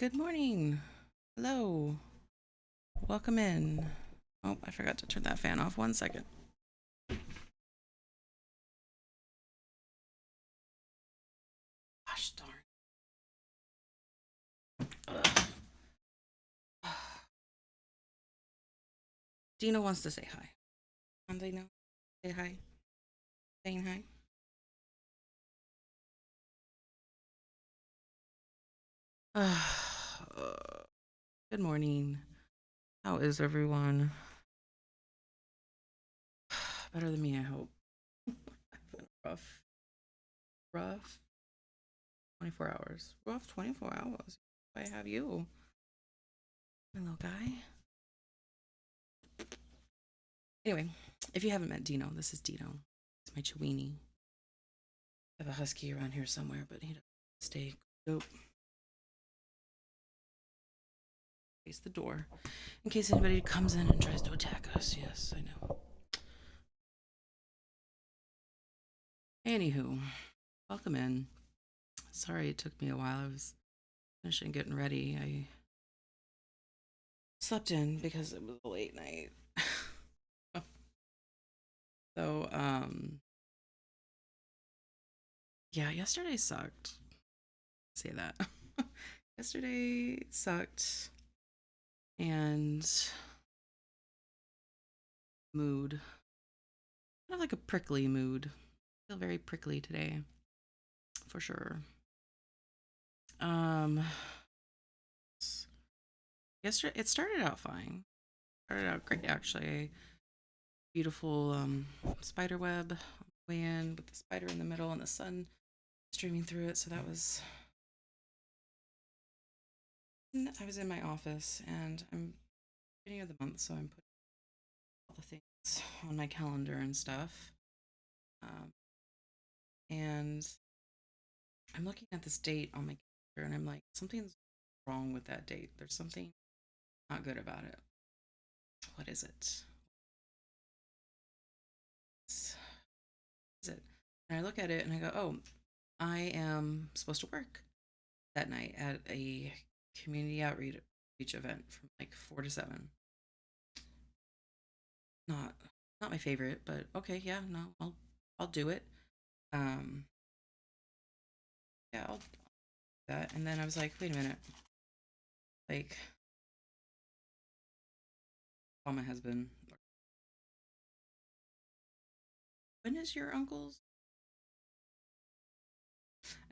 Good morning. Hello. Welcome in. Oh, I forgot to turn that fan off. 1 second. Gosh darn. Ugh. Dina wants to say hi. And they know. Say hi. Saying hi. Good morning. How is everyone? Better than me, I hope. Rough. Rough 24 hours. Rough 24 hours. I have you, my little guy. Anyway, if you haven't met Dino, this is Dino. It's my Chiweenie. I have a husky around here somewhere, but he doesn't stay. Nope. Face the door in case anybody comes in and tries to attack us. Yes, I know. Anywho, welcome in. Sorry it took me a while. I was finishing getting ready. I slept in because it was a late night. So, yeah, yesterday sucked. Say that. Yesterday sucked. And mood. Kind of like a prickly mood. I feel very prickly today. For sure. Um Yesterday it started out fine. Started out great actually. Beautiful spider web way in with the spider in the middle and the sun streaming through it. So that was. I was in my office and I'm beginning of the month, so I'm putting all the things on my calendar and stuff. Um, and I'm looking at this date on my calendar and I'm like, something's wrong with that date. There's something not good about it. What is it? Is it? And I look at it and I go, oh, I am supposed to work that night at a community outreach event from like 4 to 7. Not not my favorite, but okay, yeah, no, I'll do it. Um, yeah, I'll do that. And then I was like, wait a minute, like, call my husband. When is your uncle's?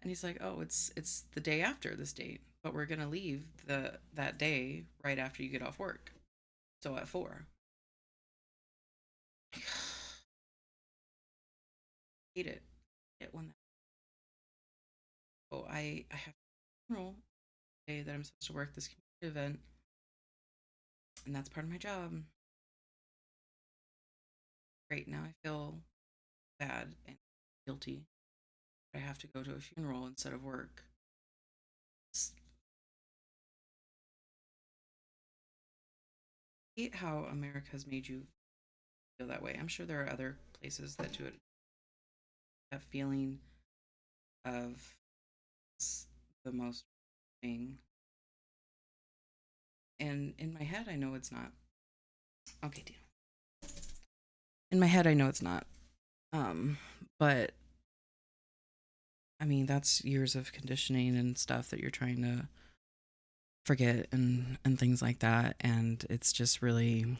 And he's like, oh, it's the day after this date, but we're gonna leave that day right after you get off work. So at 4. Hate it. It when that. Oh, I have a funeral day that I'm supposed to work this community event, and that's part of my job. Great, now I feel bad and guilty. I have to go to a funeral instead of work. I hate how America has made you feel that way. I'm sure there are other places that do it. That feeling of the most thing. And in my head, I know it's not. Okay, deal. In my head, I know it's not. Um, but I mean, that's years of conditioning and stuff that you're trying to forget and things like that. And it's really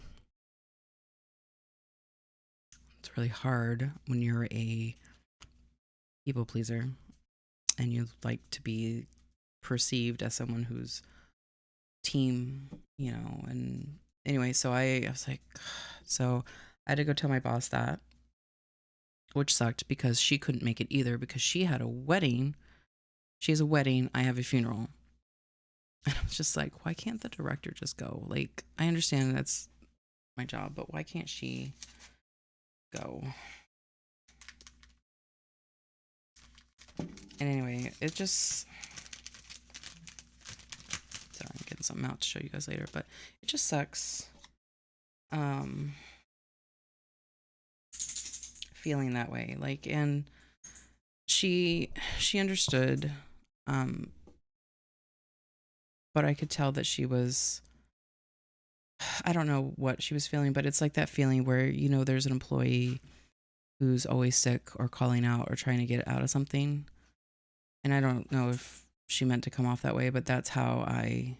hard when you're a people pleaser and you like to be perceived as someone who's team, and anyway, so I was like, so I had to go tell my boss that, which sucked because she couldn't make it either because she had a wedding. She has a wedding, I have a funeral. And I was just like, why can't the director just go? Like, I understand that's my job, but why can't she go? And anyway, it just. Sorry, I'm getting something out to show you guys later, but it just sucks. Feeling that way. Like, and she understood. Um, but I could tell that she was, I don't know what she was feeling, but it's like that feeling where, there's an employee who's always sick or calling out or trying to get out of something. And I don't know if she meant to come off that way, but that's how I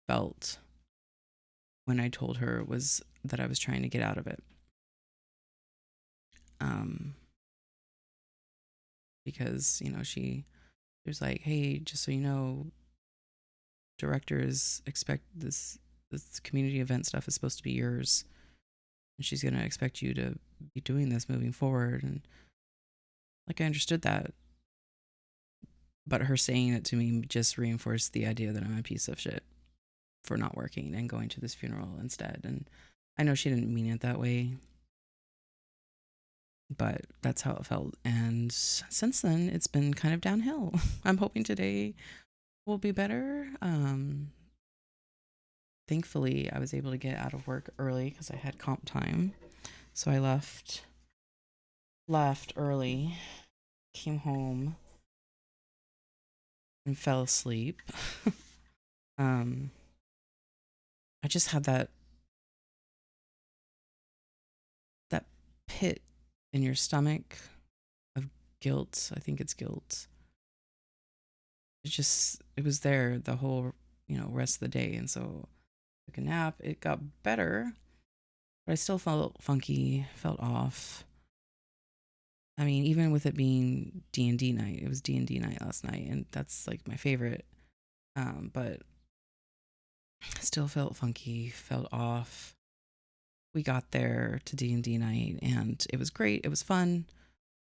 felt when I told her was that I was trying to get out of it. Because, she was like, hey, just so you know, directors expect this community event stuff is supposed to be yours. And she's going to expect you to be doing this moving forward. And like, I understood that. But her saying it to me just reinforced the idea that I'm a piece of shit for not working and going to this funeral instead. And I know she didn't mean it that way, but that's how it felt. And since then, it's been kind of downhill. I'm hoping today will be better. Thankfully, I was able to get out of work early because I had comp time. So I left early, came home, and fell asleep. I just had that pit in your stomach of guilt. I think it's guilt. It was there the whole, rest of the day. And so I took a nap. It got better, but I still felt funky, felt off. I mean, even with it being D&D night, it was D&D night last night, and that's like my favorite. But I still felt funky, felt off. We got there to D&D night, and it was great. It was fun.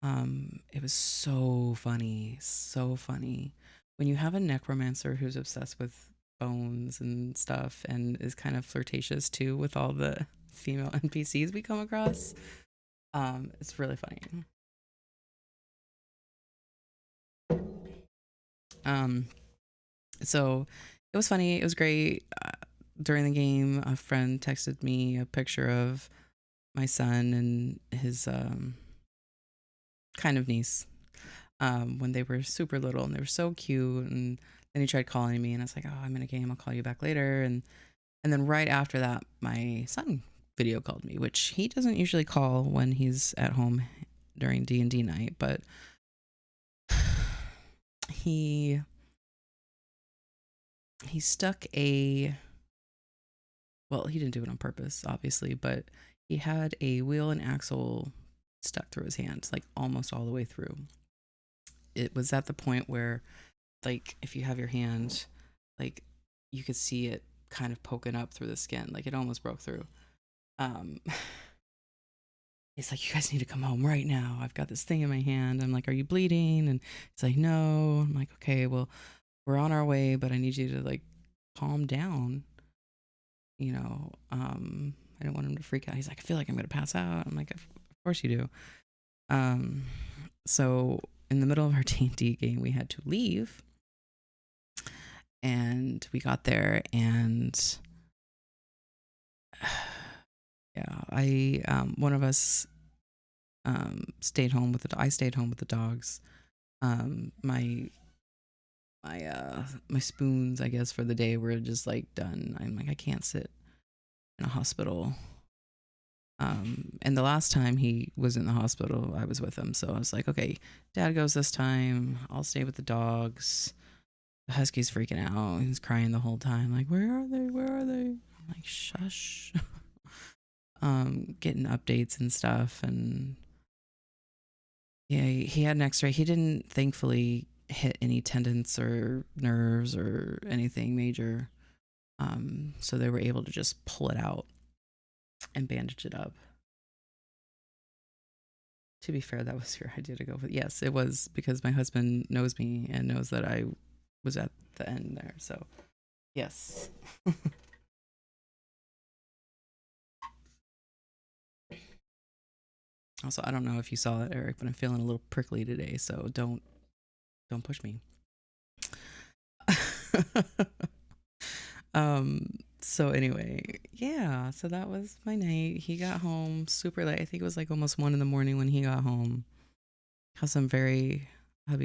It was so funny, so funny. When you have a necromancer who's obsessed with bones and stuff and is kind of flirtatious too with all the female NPCs we come across, it's really funny. So it was funny. It was great. During the game, a friend texted me a picture of my son and his kind of niece when they were super little, and they were so cute. And then he tried calling me, and I was like, "Oh, I'm in a game. I'll call you back later." And then right after that, my son video called me, which he doesn't usually call when he's at home during D&D night, but he stuck a, well, he didn't do it on purpose, obviously, but he had a wheel and axle stuck through his hand, like almost all the way through. It was at the point where, like, if you have your hand, like, you could see it kind of poking up through the skin, like it almost broke through. He's like, you guys need to come home right now. I've got this thing in my hand. I'm like, are you bleeding? And he's like, no. I'm like, okay, well, we're on our way, but I need you to like calm down. I didn't want him to freak out. He's like, I feel like I'm gonna pass out. I'm like, of course you do. So in the middle of our D&D game, we had to leave, and we got there, and yeah, one of us stayed home with I stayed home with the dogs. My spoons, I guess, for the day were just like done. I'm like, I can't sit in a hospital. And the last time he was in the hospital, I was with him. So I was like, okay, Dad goes this time. I'll stay with the dogs. The husky's freaking out. He's crying the whole time. Like, where are they? Where are they? I'm like, shush. Getting updates and stuff. And yeah, he had an x-ray. He didn't, thankfully, hit any tendons or nerves or anything major. So they were able to just pull it out and bandage it up. To be fair, that was your idea to go with. Yes, it was, because my husband knows me and knows that I was at the end there. So, yes. Also, I don't know if you saw that, Eric, but I'm feeling a little prickly today, so don't push me. So anyway, yeah, so that was my night. He got home super late. I think it was like almost 1 a.m. when he got home. Hubby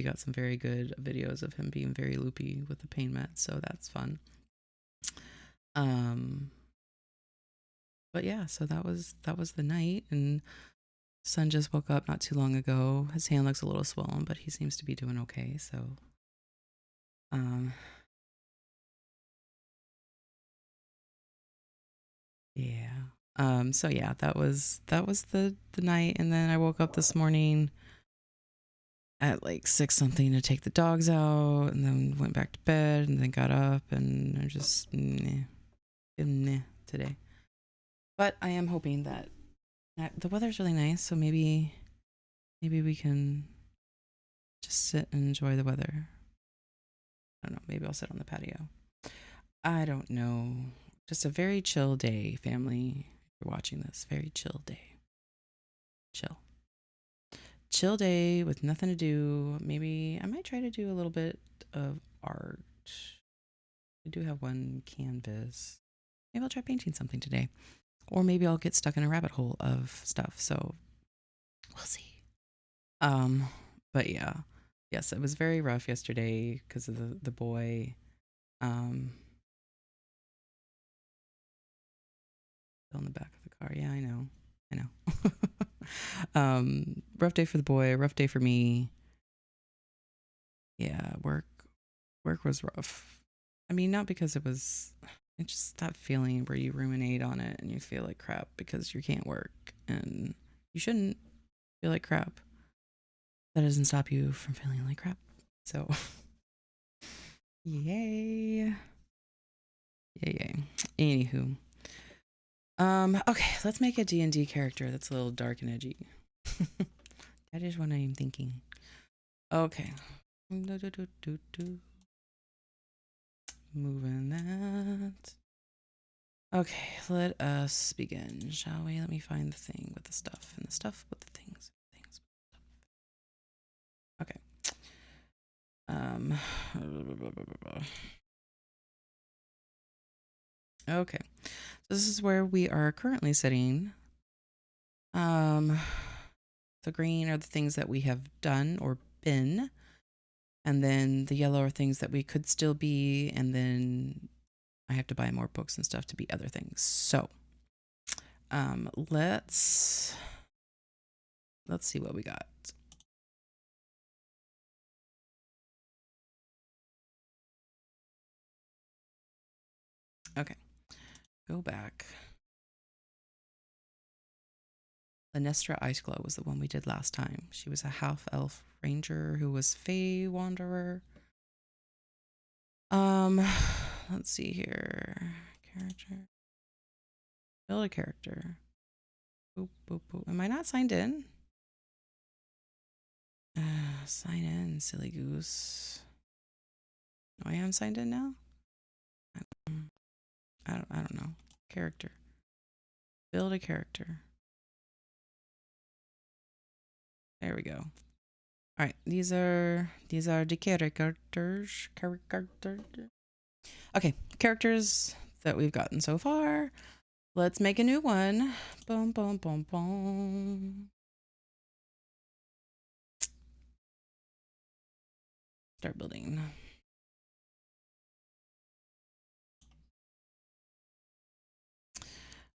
got some very good videos of him being very loopy with the pain meds, so that's fun. Um, but yeah, so that was the night, and son just woke up not too long ago. His hand looks a little swollen, but he seems to be doing okay. So, um, yeah. So yeah, that was the night, and then I woke up this morning at like 6 something to take the dogs out, and then went back to bed, and then got up, and I just today. But I am hoping that the weather's really nice, so maybe we can just sit and enjoy the weather. I don't know. Maybe I'll sit on the patio. I don't know. Just a very chill day, family. If you're watching this, very chill day. Chill. Chill day with nothing to do. Maybe I might try to do a little bit of art. I do have one canvas. Maybe I'll try painting something today. Or maybe I'll get stuck in a rabbit hole of stuff. So we'll see. But yeah. Yes, it was very rough yesterday because of the boy. Still in the back of the car. Yeah, I know. Rough day for the boy, rough day for me. Yeah, work was rough. I mean, not because it's just that feeling where you ruminate on it and you feel like crap because you can't work, and you shouldn't feel like crap. That doesn't stop you from feeling like crap. So yay. Yay. Anywho. Okay, let's make a D&D character that's a little dark and edgy. That is what I am thinking. Okay. Moving that. Okay, let us begin, shall we? Let me find the thing with the stuff and the stuff with the things. Okay. Okay. So this is where we are currently sitting. The green are the things that we have done or been, and then the yellow are things that we could still be, and then I have to buy more books and stuff to be other things. So, let's see what we got. Okay, go back. Lenestra Iceglow was the one we did last time. She was a half-elf ranger who was Fey Wanderer. Let's see here. Character. Build a character. Boop, boop, boop. Am I not signed in? Sign in, silly goose. Oh, I am signed in now? I don't know. Character. Build a character. There we go. All right, these are the characters. Okay, characters that we've gotten so far. Let's make a new one. Boom, boom, boom, boom. Start building.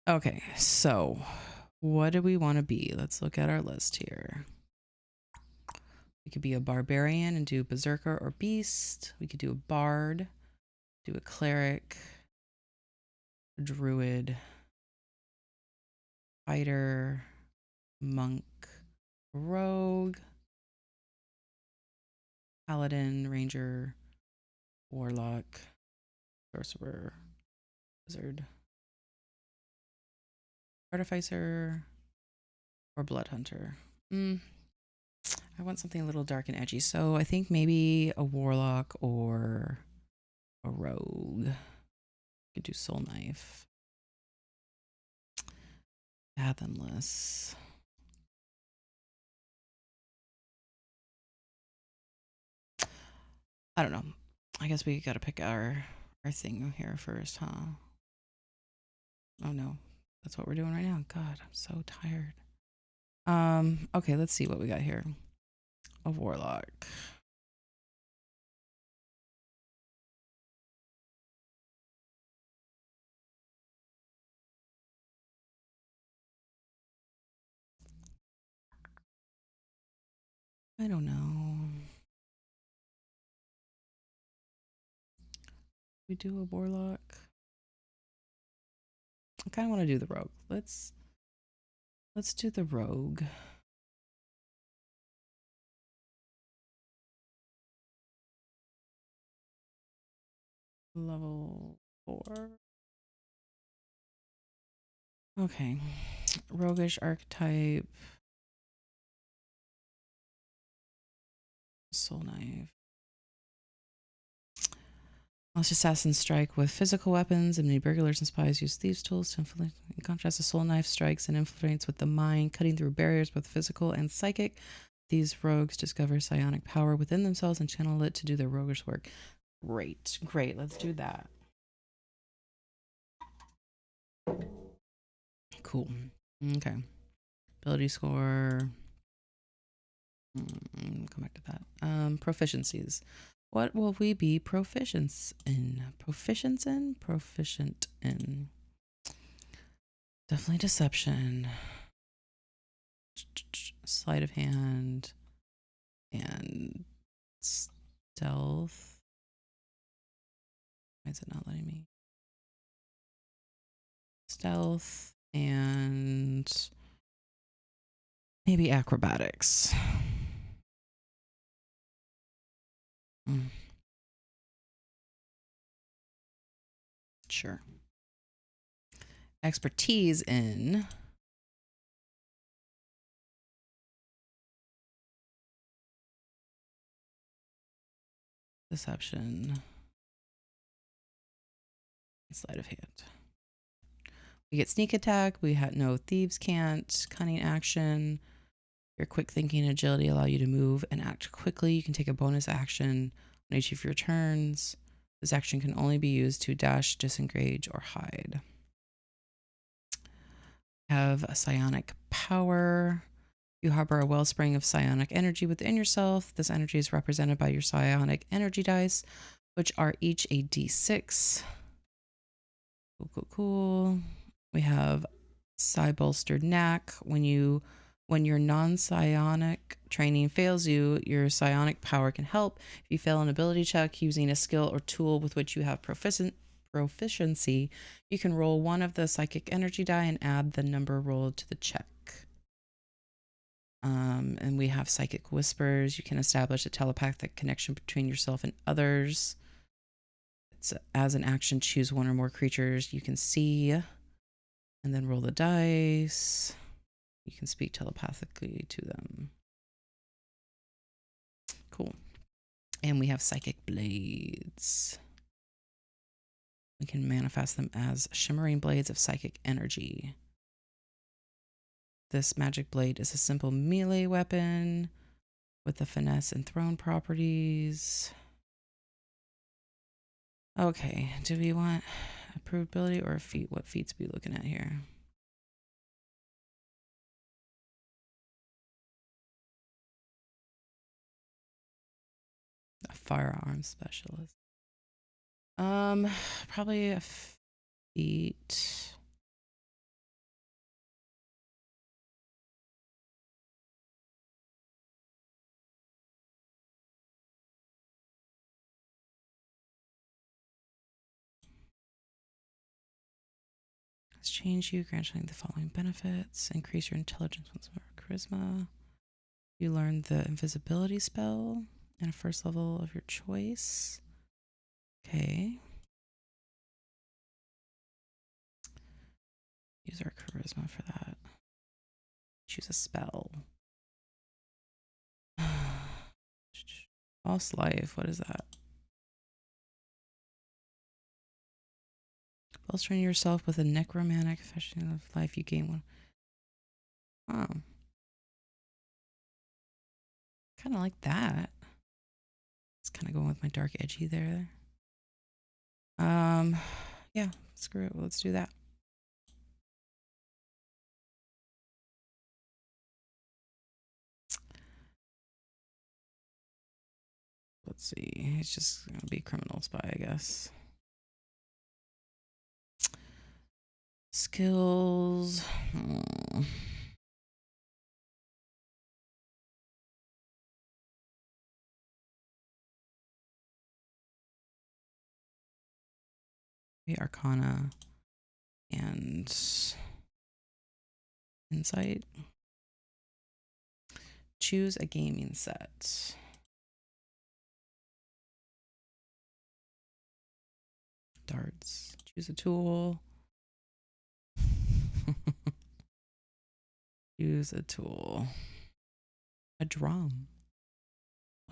Okay, so what do we want to be? Let's look at our list here. We could be a barbarian and do berserker or beast. We could do a bard, do a cleric, a druid, fighter, monk, rogue, paladin, ranger, warlock, sorcerer, wizard, artificer, or blood hunter. I want something a little dark and edgy, so I think maybe a warlock or a rogue. Could do soul knife. Fathomless. I don't know. I guess we gotta pick our thing here first, huh? Oh no, that's what we're doing right now. God, I'm so tired. Okay, let's see what we got here. A warlock. I don't know. We do a warlock. I kind of want to do the rogue. Let's do the rogue. Level 4. Okay. Roguish archetype. Soul knife. Unless assassins strike with physical weapons, and many burglars and spies use thieves' tools to inflict. In contrast, a soul knife strikes and infiltrates with the mind, cutting through barriers both physical and psychic. These rogues discover psionic power within themselves and channel it to do their roguish work. Great, great. Let's do that. Cool. Okay. Ability score. Come back to that. Proficiencies. What will we be proficient in? Proficient in. Definitely deception. Sleight of hand. And stealth. Why is it not letting me? Stealth and maybe acrobatics. Sure. Expertise in deception and sleight of hand. We get sneak attack. We have no thieves can't. Cunning action. Your quick thinking and agility allow you to move and act quickly. You can take a bonus action on each of your turns. This action can only be used to dash, disengage, or hide. Have a psionic power. You harbor a wellspring of psionic energy within yourself. This energy is represented by your psionic energy dice, which are each a d6. Cool. We have psi bolstered knack. When your non-psionic training fails you, your psionic power can help. If you fail an ability check using a skill or tool with which you have proficiency, you can roll one of the psychic energy die and add the number rolled to the check. And we have psychic whispers. You can establish a telepathic connection between yourself and others. It's as an action, choose one or more creatures you can see and then roll the dice. You can speak telepathically to them. Cool. And we have psychic blades. We can manifest them as shimmering blades of psychic energy. This magic blade is a simple melee weapon with the finesse and thrown properties. Okay, do we want approved ability or a feat? What feats are we looking at here? A firearm specialist. Probably a feat. Let's change you, granting the following benefits. Increase your intelligence once more. Charisma. You learn the invisibility spell and a first level of your choice. Okay. Use our charisma for that. Choose a spell. False life. What is that? Bolstering yourself with a necromantic affection of life. You gain one. Oh. Kind of like that. It's kind of going with my dark edgy there. Yeah, screw it. Let's do that. Let's see. It's just gonna be criminal spy, I guess. Skills. Arcana and Insight. Choose a gaming set. Darts. Choose a tool. Use a tool. A drum.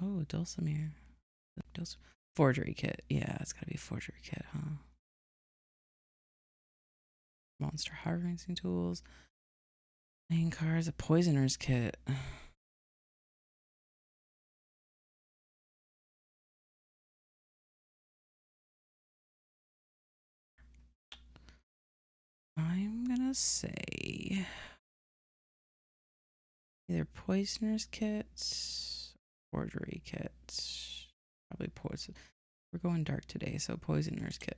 Oh, dulcimer. Forgery kit. Yeah, it's gotta be a forgery kit, huh? Monster harvesting tools. Main cards. A poisoner's kit. I'm gonna say either poisoner's kit, forgery kit. Probably poison. We're going dark today, so poisoner's kit.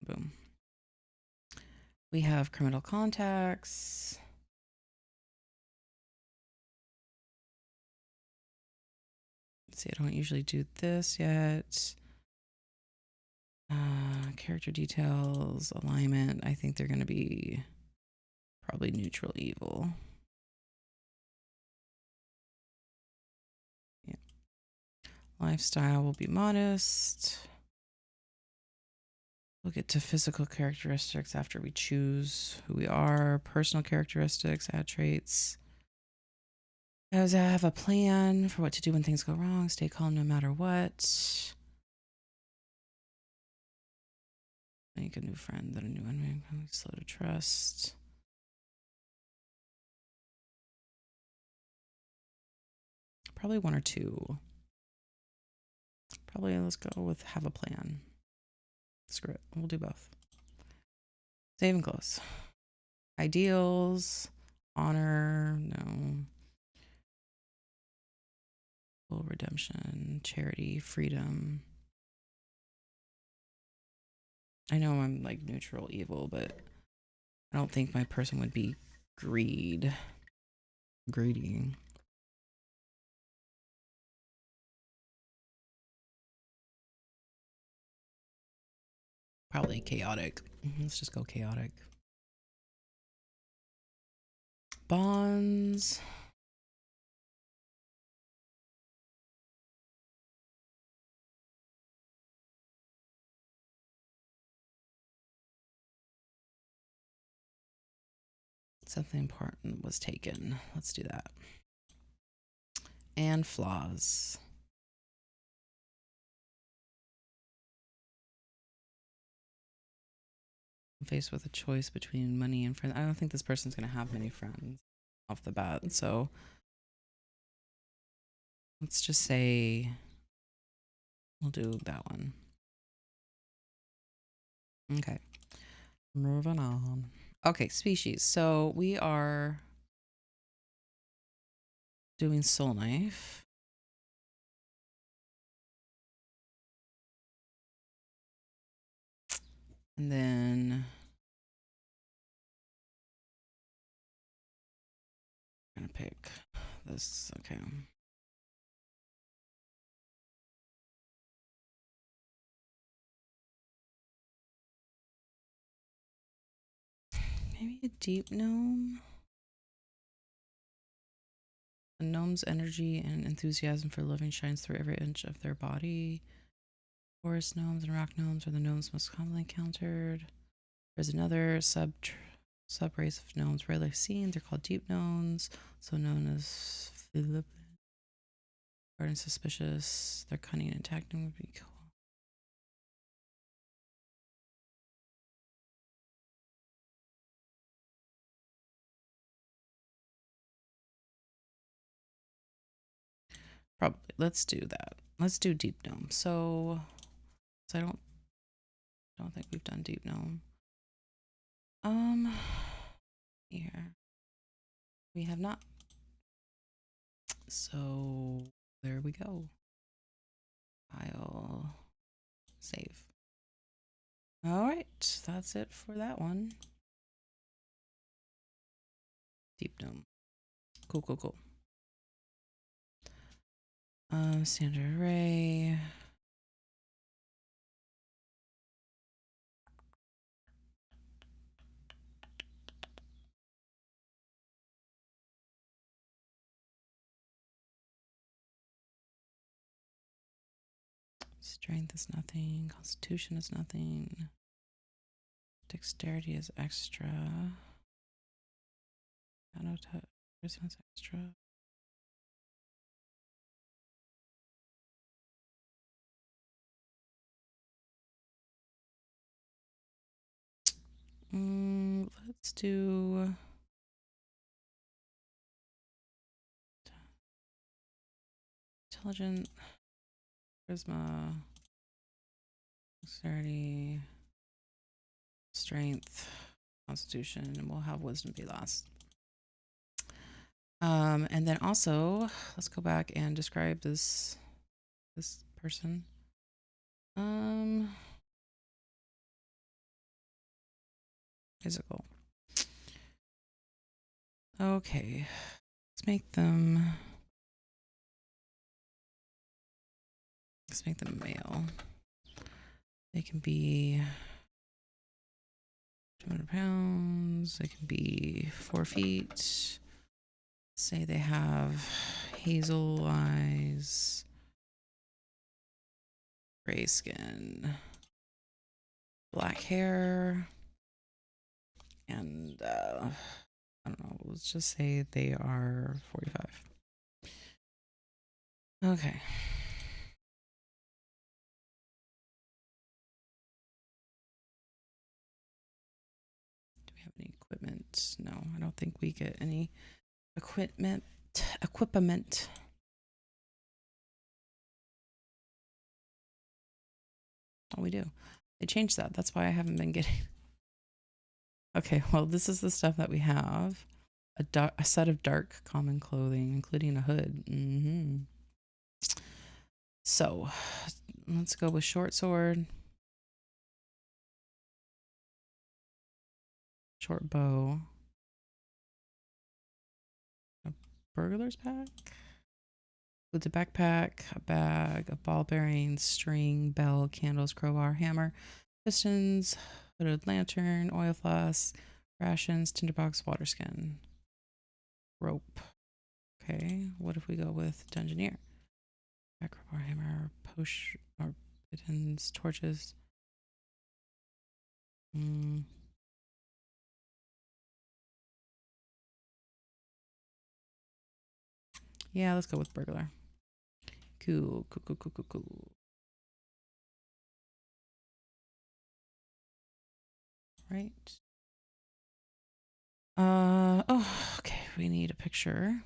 Boom. We have criminal contacts. Let's see, I don't usually do this yet. Character details, alignment. I think they're going to be probably neutral evil. Yeah. Lifestyle will be modest. We'll get to physical characteristics after we choose who we are. Personal characteristics, add traits. As I have a plan for what to do when things go wrong. Stay calm no matter what. Make a new friend, then a new enemy. Slow to trust. Probably one or two. Probably let's go with have a plan. Screw it. We'll do both. Save and close. Ideals. Honor. No. Full redemption. Charity. Freedom. I know I'm like neutral evil, but I don't think my person would be greedy. Probably chaotic. Let's just go chaotic. Bonds. Something important was taken. Let's do that. And flaws. I'm faced with a choice between money and friends. I don't think this person's going to have many friends off the bat. So let's just say we'll do that one. Okay. Moving on. Okay, species. So we are doing soul knife. And then I'm going to pick this. Okay. Maybe a deep gnome. A gnome's energy and enthusiasm for living shines through every inch of their body. Forest gnomes and rock gnomes are the gnomes most commonly encountered. There's another sub-race of gnomes rarely seen. They're called deep gnomes, so known as Philip. Hard and suspicious. Their cunning and tacting would be cool. Probably. Let's do that. Let's do deep gnome. So I don't think we've done deep gnome. Here. We have not. So there we go. I'll save. All right, that's it for that one. Deep gnome. Cool. Standard array. Strength is nothing. Constitution is nothing. Dexterity is extra. Charisma is extra. Let's do intelligent, charisma, dexterity, strength, constitution, and we'll have wisdom be last. And then also, let's go back and describe this person. Physical. Okay, let's make them male. They can be 200 pounds. They can be 4 feet. Say they have hazel eyes, gray skin, black hair, and I don't know, let's just say they are 45. Okay. Do we have any equipment? No, I don't think we get any equipment. Oh, we do. They changed that. That's why I haven't been getting. Okay, well, this is the stuff that we have. A set of dark common clothing, including a hood. So, let's go with short sword, short bow, a burglar's pack, with a backpack, a bag, a ball bearings, string, bell, candles, crowbar, hammer, pistons, hooded lantern, oil flask, rations, tinderbox, water skin, rope. Okay, what if we go with dungeoneer? Crowbar, hammer, potion, or pitons, torches. Yeah, let's go with burglar. Cool. Right. Oh, okay. We need a picture.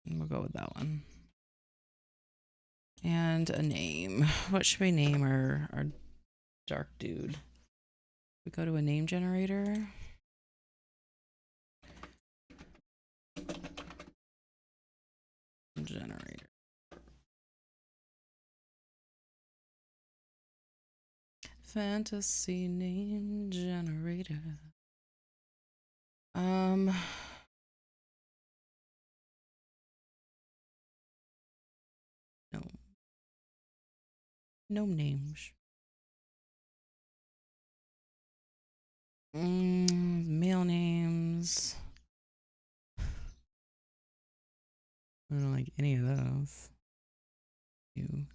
And we'll go with that one. And a name. What should we name our dark dude? We go to a name generator. Fantasy name generator. No. Gnome names. Male names. I don't like any of those. You.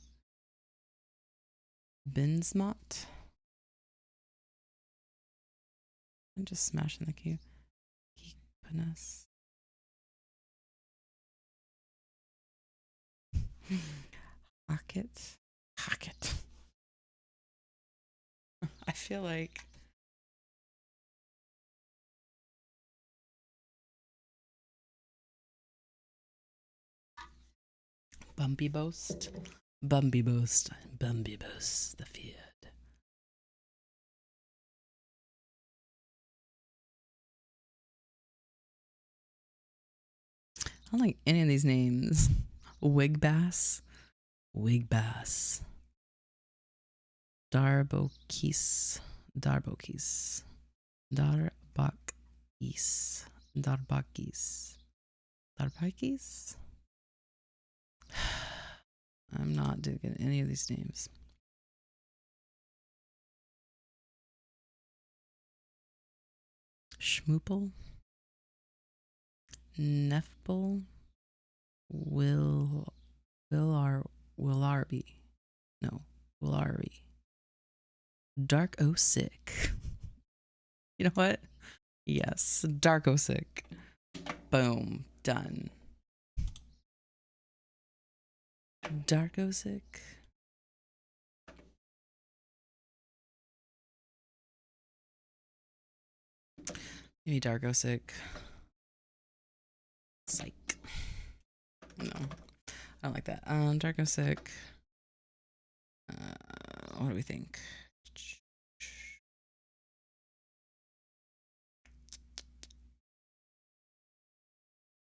Binsmot. I'm just smashing the key. Goodness. Hocket. I feel like Bumpy Boast, the feared. I don't like any of these names. Wigbass. Darbokis. I'm not digging any of these names. Schmoople. Nefbel Willarby. No, Willarby. Darkosick. You know what? Yes, Darkosick. Boom. Done. Darkosick. Maybe Darkosick. Psych. No, I don't like that. Darkosick. What do we think?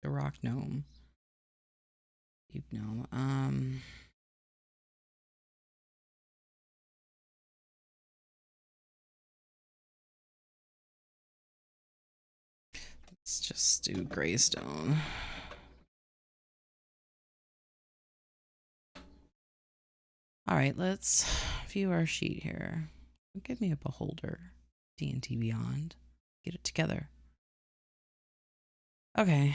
The rock gnome. Deep gnome. Let's just do Graystone. All right, let's view our sheet here. Give me a beholder. D&D Beyond. Get it together. Okay.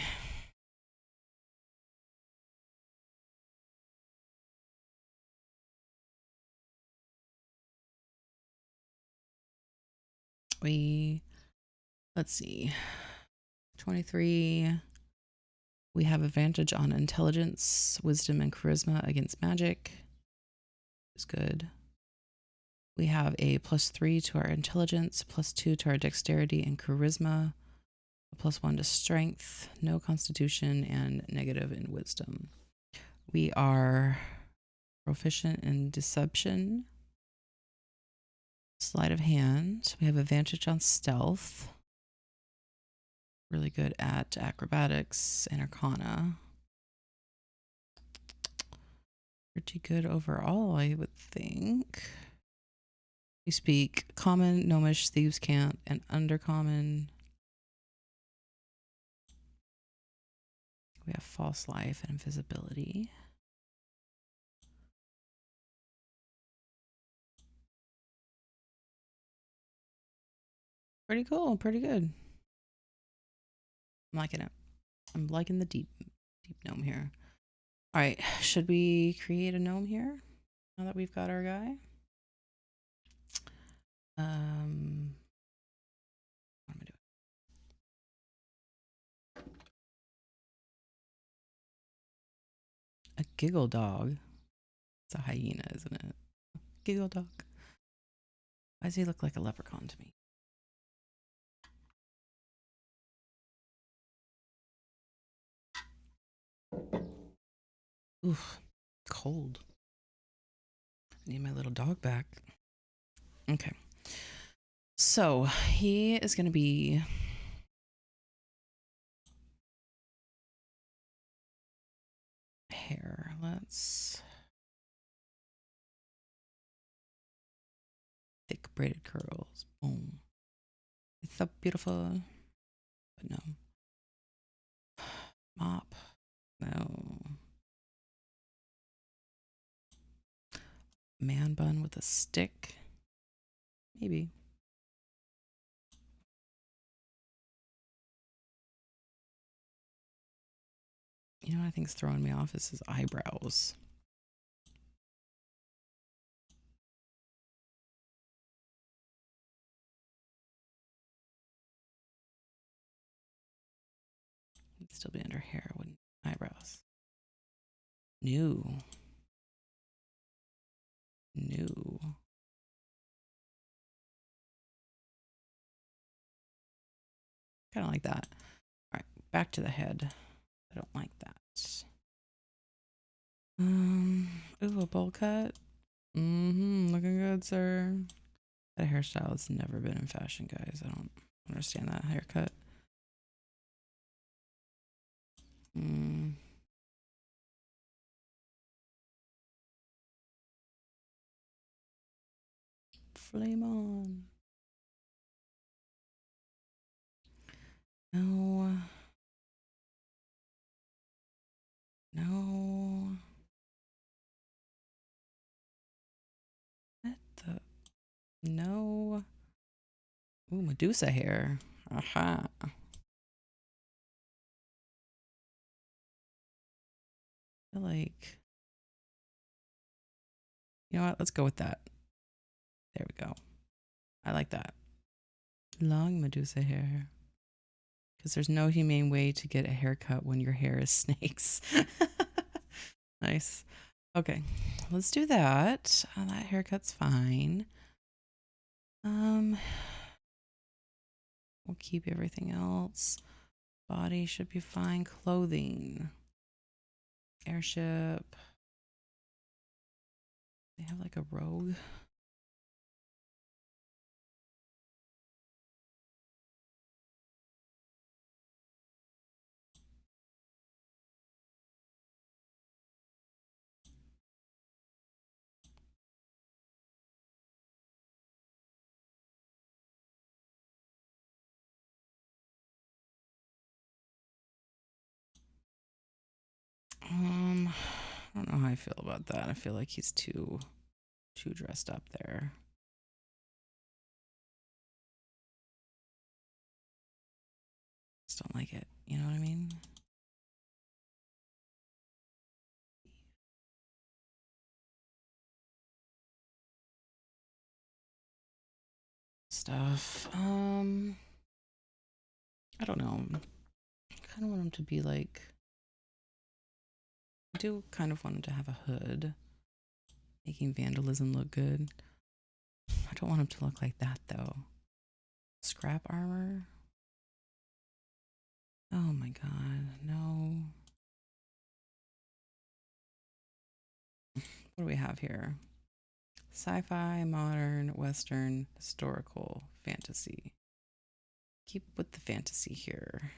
Let's see. 23. We have advantage on intelligence, wisdom, and charisma against magic. It's good. We have a +3 to our intelligence, +2 to our dexterity and charisma, a +1 to strength, no constitution, and negative in wisdom. We are proficient in deception, sleight of hand. We have advantage on stealth. Really good at acrobatics and arcana. Pretty good overall, I would think. We speak common, gnomish, thieves' cant, and undercommon. We have false life and invisibility. Pretty cool, pretty good. I'm liking it. I'm liking the deep gnome here. All right, should we create a gnome here now that we've got our guy? What am I doing? A giggle dog. It's a hyena, isn't it? Giggle dog. Why does he look like a leprechaun to me? Oof, cold. I need my little dog back. Okay. So he is going to be hair. Let's thick braided curls. Boom. It's so beautiful. But no. Mop. No. Man bun with a stick. Maybe. You know what I think's throwing me off is his eyebrows. It'd still be under hair, wouldn't eyebrows. New. Kind of like that. All right, back to the head. I don't like that. Ooh, a bowl cut. Looking good, sir. That hairstyle has never been in fashion, guys. I don't understand that haircut. Flame on. No. No. What the? No. Ooh, Medusa hair. Aha. I feel like, you know what? Let's go with that. There we go. I like that. Long Medusa hair. Because there's no humane way to get a haircut when your hair is snakes. Nice. Okay, let's do that. That haircut's fine. We'll keep everything else. Body should be fine. Clothing. Airship. They have like a rogue. I don't know how I feel about that. I feel like he's too dressed up there. Just don't like it. You know what I mean? Stuff. I don't know. I kind of want him to be like. I do kind of want him to have a hood, making vandalism look good. I don't want him to look like that though. Scrap armor. Oh my god, no. What do we have here? Sci-fi, modern, western, historical, fantasy. Keep with the fantasy here.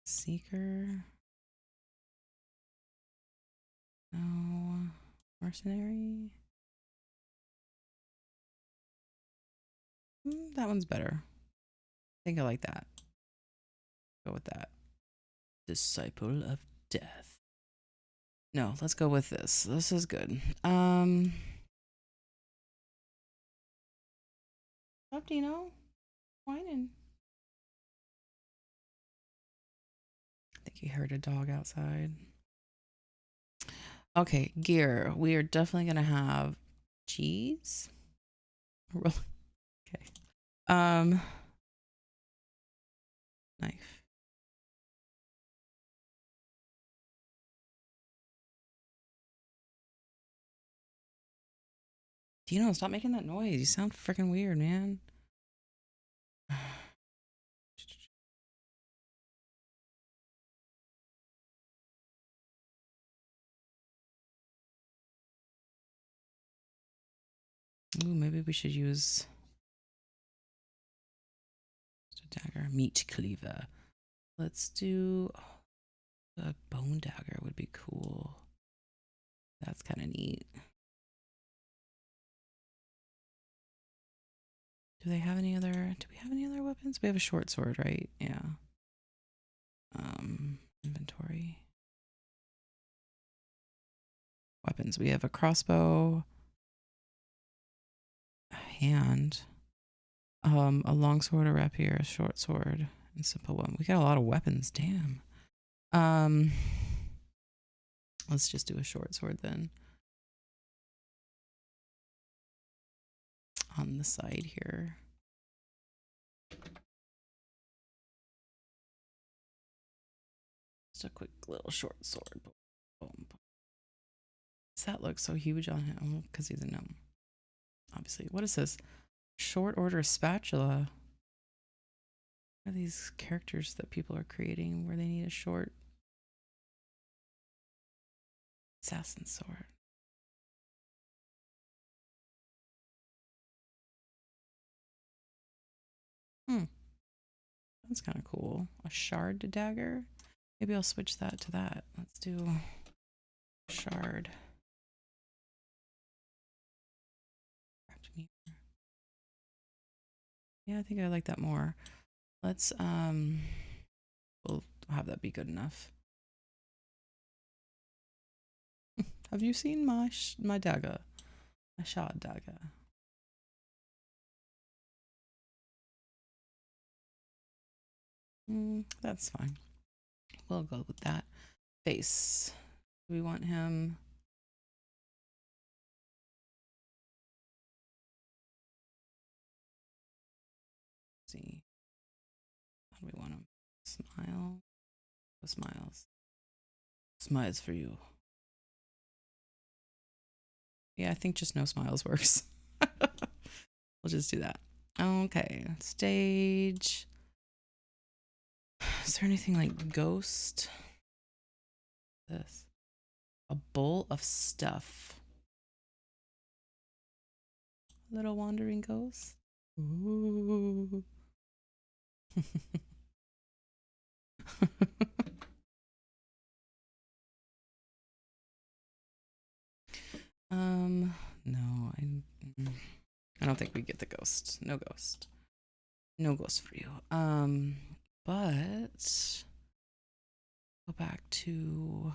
Seeker. No. Mercenary. That one's better. I think I like that. Go with that. Disciple of Death. No, let's go with this. This is good. Up, Dino. Whining. I think he heard a dog outside. Okay, gear. We are definitely gonna have cheese. Okay. Knife. Dino, stop making that noise. You sound freaking weird, man. Ooh, maybe we should use a dagger. Meat cleaver. Let's do a bone dagger would be cool. That's kind of neat. Do they have any other? Do we have any other weapons? We have a short sword, right? Yeah. Inventory. Weapons. We have a crossbow, a hand, a long sword, a rapier, a short sword, and simple one. We got a lot of weapons. Damn. Let's just do a short sword then. On the side here. Just a quick little short sword. Boom. Does that look so huge on him? Because he's a gnome. Obviously. What is this? Short order spatula. What are these characters that people are creating where they need a short assassin sword? That's kind of cool. A shard dagger. Maybe I'll switch that to that. Let's do shard. Yeah, I think I like that more. Let's we'll have that be good enough. Have you seen my dagger? My shard dagger. That's fine. We'll go with that. Face. We want him. Let's see. How do we want him? Smile. No smiles. Smiles for you. Yeah, I think just no smiles works. We'll just do that. Okay. Stage. Is there anything like ghost? This. A bowl of stuff. Little wandering ghost. Ooh. No, I don't think we get the ghost. No ghost. No ghost for you. But go back to,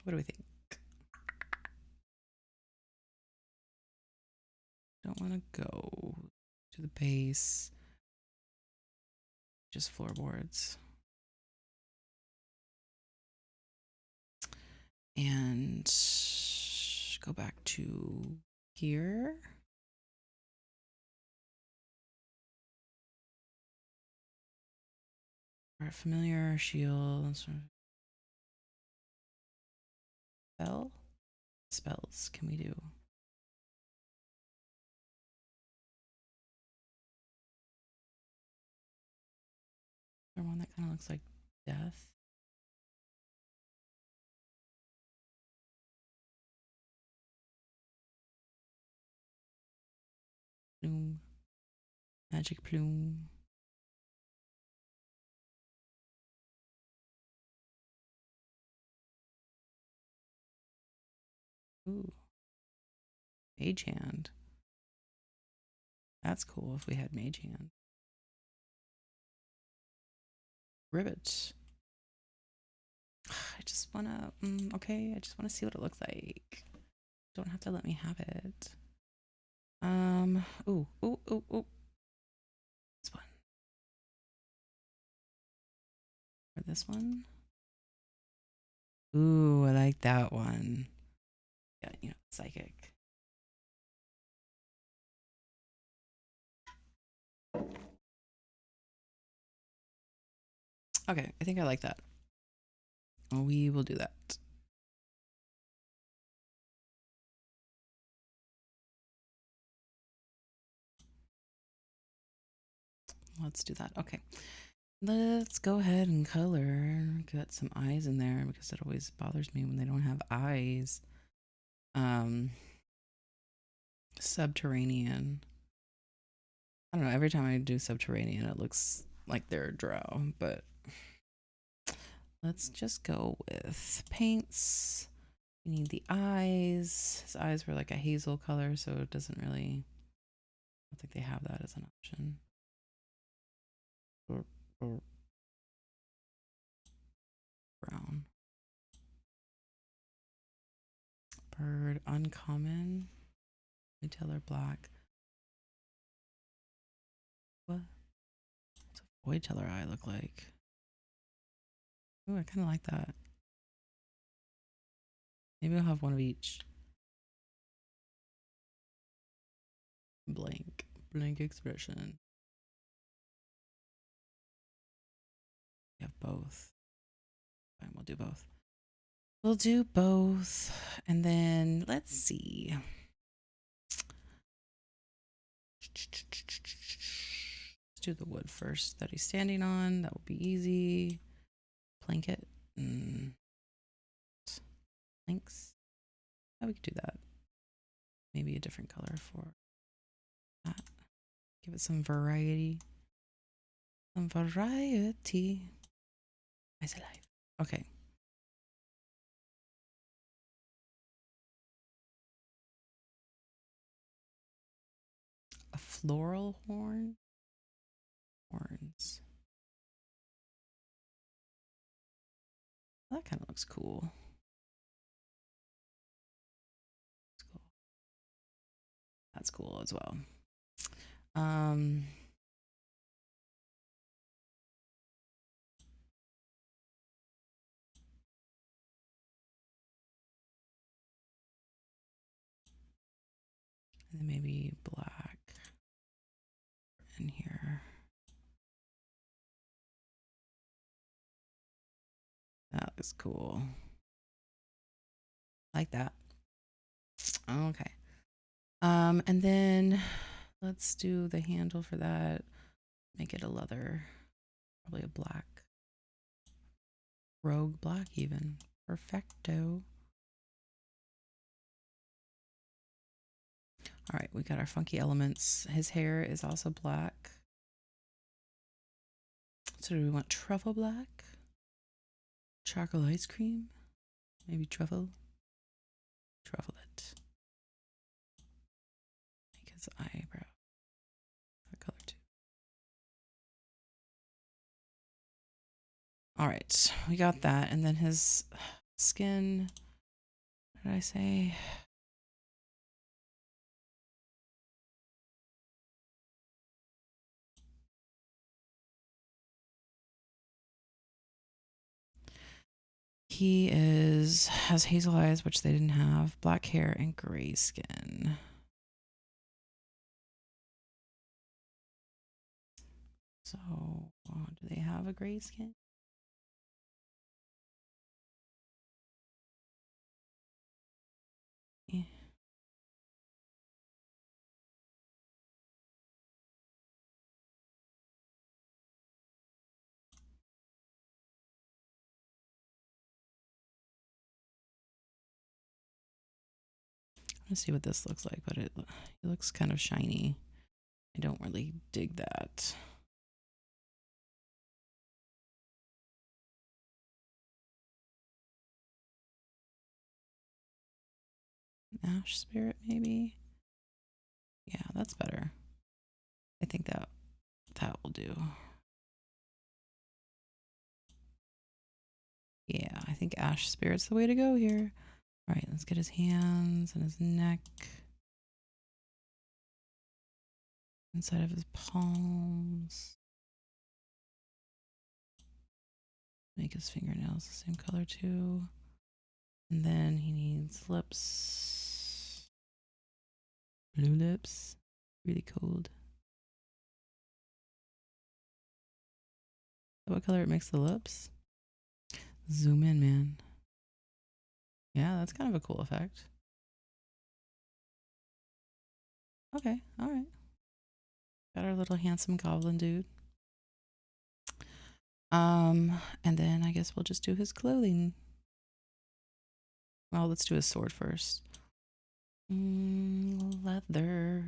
what do we think? Don't want to go to the base. Just floorboards. And go back to here. Our familiar shield. Spell? Spells can we do? Or one that kind of looks like death. Plume. Magic plume. Ooh. Mage hand. That's cool if we had mage hand. Ribbit. I just wanna, okay, I just wanna see what it looks like. Don't have to let me have it. Ooh. This one. Or this one. Ooh, I like that one. Yeah, you know, psychic. Okay, I think I like that. We will do that. Let's do that. Okay. Let's go ahead and color. Got some eyes in there because it always bothers me when they don't have eyes. Subterranean. I don't know. Every time I do subterranean, it looks like they're a drow, but let's just go with paints. We need the eyes. His eyes were like a hazel color, so it doesn't really, I don't think they have that as an option. Or brown. Bird, uncommon. Retailer, black. What? What's a void teller eye look like? Ooh, I kind of like that. Maybe I'll have one of each. Blank. Blank expression. We have both. Fine, we'll do both. We'll do both. And then let's see. Let's do the wood first that he's standing on. That will be easy. Blanket. Planks. Yeah, we could do that. Maybe a different color for that. Give it some variety. Some variety. Eyes alive. Okay. A floral horn. Horns. That kind of looks cool. That's cool as well. And then maybe black in here. That looks cool. Like that. Okay. And then let's do the handle for that. Make it a leather. Probably a black. Rogue black even. Perfecto. All right, we got our funky elements. His hair is also black. So do we want truffle black? Chocolate ice cream? Maybe truffle? Truffle it. Make his eyebrow that color too. All right, we got that. And then his skin, what did I say? He has hazel eyes, which they didn't have, black hair, and gray skin. So, do they have a gray skin? Yeah. Let's see what this looks like, but it looks kind of shiny. I don't really dig that. Ash spirit, maybe? Yeah, that's better. I think that will do. Yeah, I think ash spirit's the way to go here. All right, let's get his hands and his neck. Inside of his palms. Make his fingernails the same color too. And then he needs lips. Blue lips. Really cold. What color it makes the lips? Zoom in, man. Yeah, that's kind of a cool effect. Okay, all right. Got our little handsome goblin dude. And then I guess we'll just do his clothing. Well, let's do his sword first. Leather.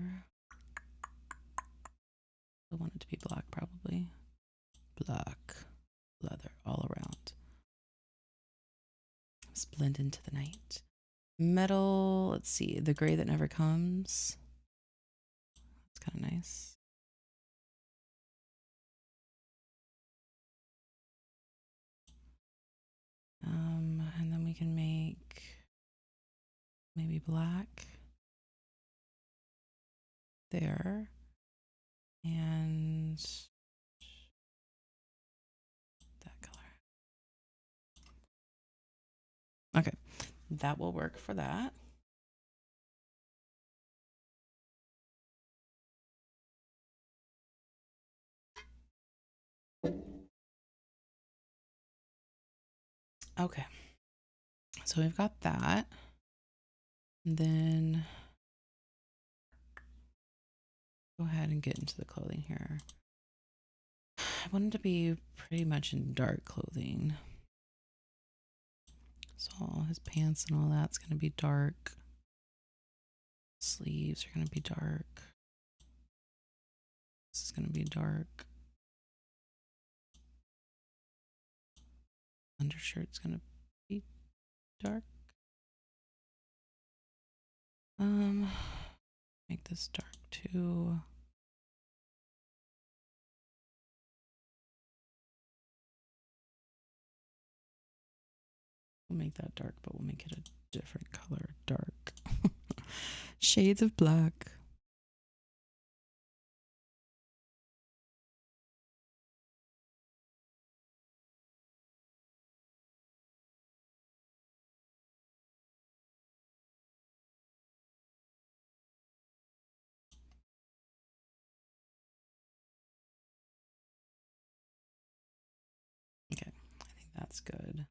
I want it to be black, probably. Black. Leather all around. Blend into the night. Metal. Let's see. The gray that never comes. That's kind of nice. And then we can make maybe black there. And that color. Okay, that will work for that. Okay, so we've got that. And then go ahead and get into the clothing here. I want it to be pretty much in dark clothing. So all his pants and all that's going to be dark. Sleeves are going to be dark. This is going to be dark. Undershirt's going to be dark. Make this dark too. We'll make that dark, but we'll make it a different color. Dark. Shades of black. That's good.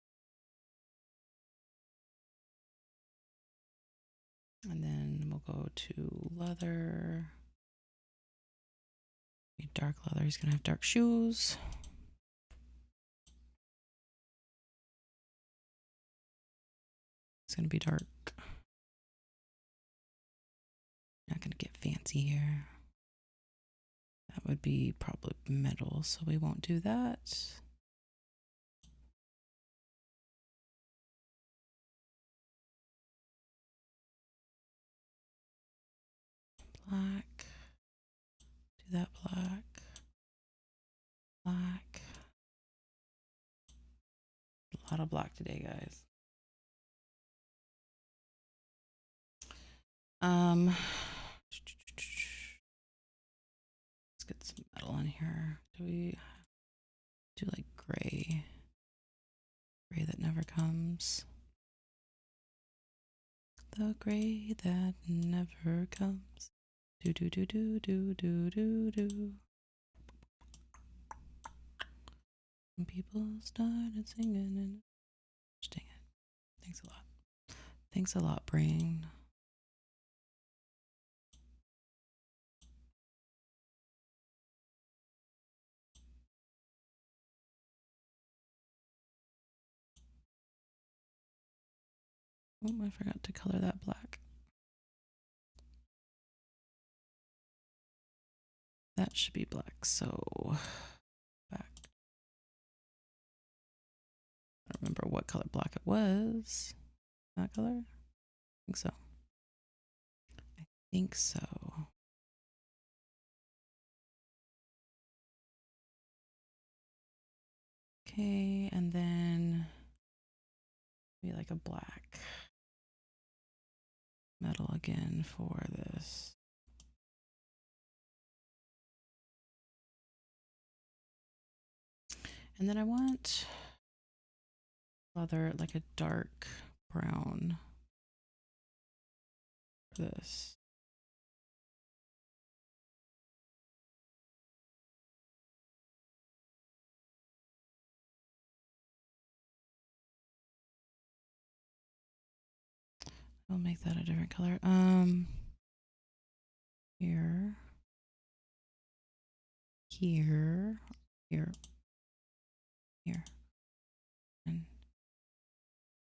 And then we'll go to leather. Dark leather. He's gonna have dark shoes. It's gonna be dark. Not gonna get fancy here. That would be probably metal, so we won't do that. Black. Do that black. Black. A lot of black today, guys. Let's get some metal in here. Do we do like gray? Gray that never comes. The gray that never comes. Do do do do do do do do. And people started singing and dang it. Thanks a lot. Thanks a lot, brain. Oh, I forgot to color that black. That should be black, so back. I don't remember what color black it was. That color? I think so. I think so. Okay, and then maybe like a black metal again for this. And then I want leather, like a dark brown for this. I'll make that a different color. Here, here, here, here, and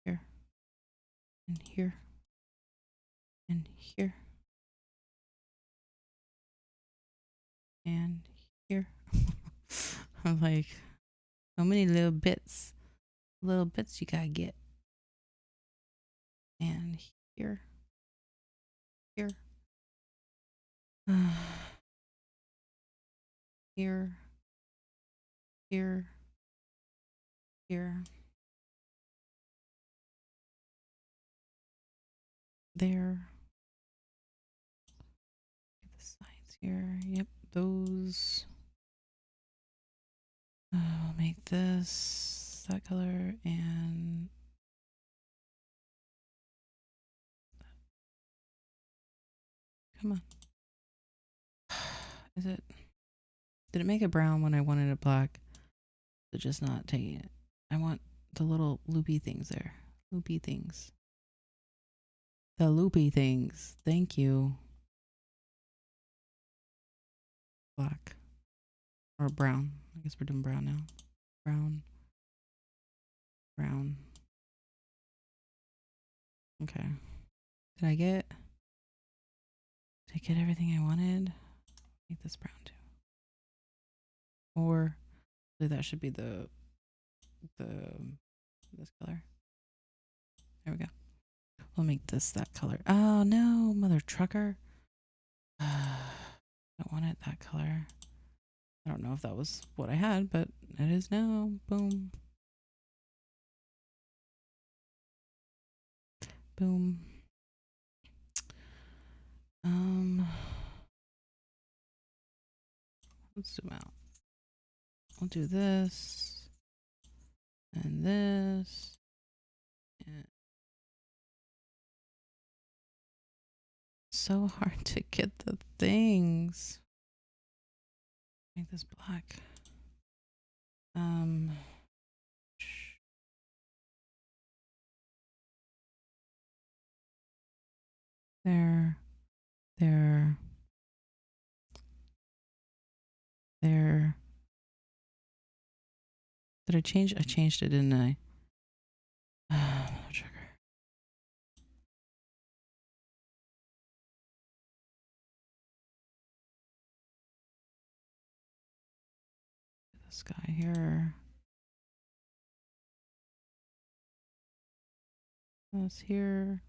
here, and here, and here, and here. I'm like, how many little bits you gotta get? And here, here, here, here, here, there. Get the sides here. Yep, those. I'll make this that color and come on. Is it? Did it make it brown when I wanted it black? It's just not taking it. I want the little loopy things there. Loopy things. The loopy things. Thank you. Black. Or brown. I guess we're doing brown now. Brown. Brown. Okay. Did I get everything I wanted? Make this brown too. Or that should be this color. There we go. We'll make this that color. Oh no, mother trucker. Don't want it that color. I don't know if that was what I had, but it is now. Boom. Boom. Let's zoom out. I'll do this and this. And so hard to get the things. Make this black. There. There. There. Did I change? I changed it, didn't I? Trigger. This guy here. That's here.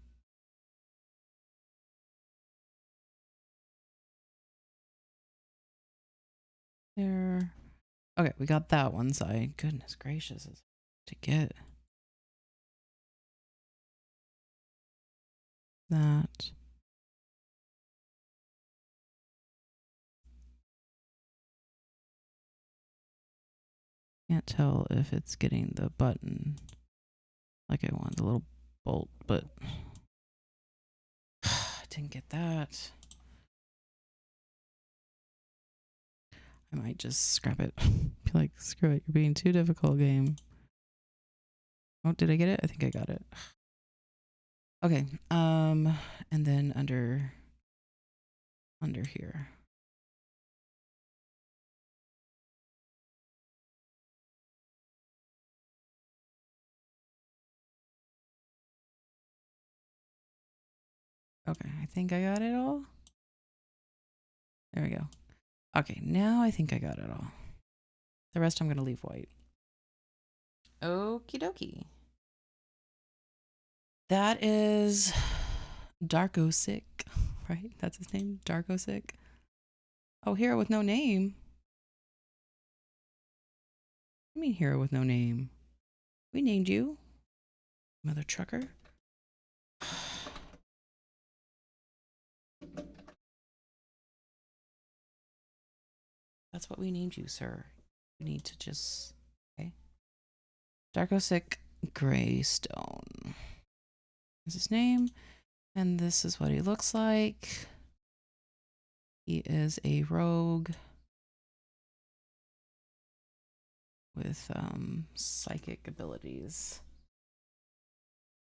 There. Okay, we got that one side. Goodness gracious, it's to get that. Can't tell if it's getting the button like I want, the little bolt, but I didn't get that. I might just scrap it. Be like, screw it, you're being too difficult, game. Oh, did I get it? I think I got it. Okay, and then under here. Okay, I think I got it all. There we go. Okay, now I think I got it all. The rest I'm going to leave white. Okie dokie. That is Darkosick, right? That's his name? Darkosick. Oh, hero with no name. I mean hero with no name. We named you. Mother trucker. That's what we named you, sir. You need to just... Okay. Darkosick Graystone is his name. And this is what he looks like. He is a rogue with psychic abilities.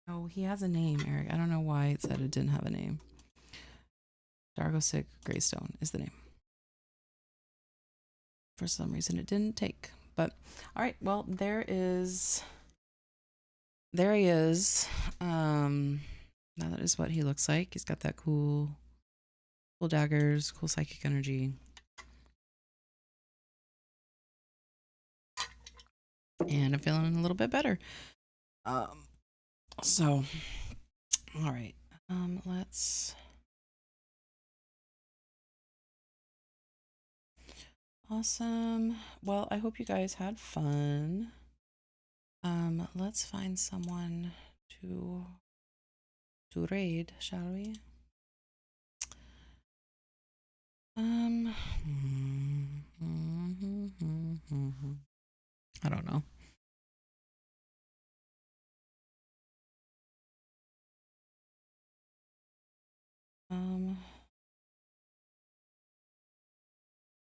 Oh, he has a name, Eric. I don't know why it said it didn't have a name. Darkosick Graystone is the name. For some reason it didn't take. But all right, well, there he is. That is what he looks like. He's got that cool daggers, cool psychic energy. And I'm feeling a little bit better. So all right. Let's... Awesome. Well, I hope you guys had fun. Let's find someone to raid, shall we? I don't know.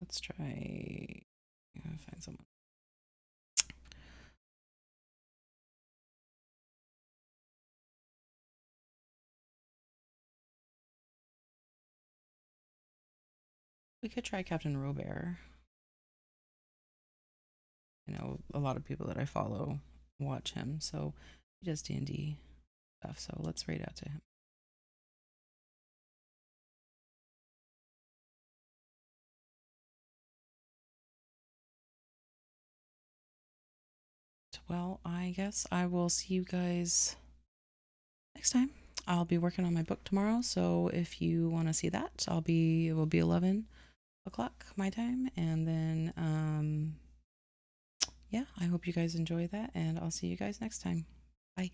Let's try find someone. We could try Captain Robert. You know, a lot of people that I follow watch him, so he does D&D stuff. So let's raid out to him. Well, I guess I will see you guys next time. I'll be working on my book tomorrow, so if you want to see that, it will be 11 o'clock my time, and then yeah, I hope you guys enjoy that, and I'll see you guys next time. Bye.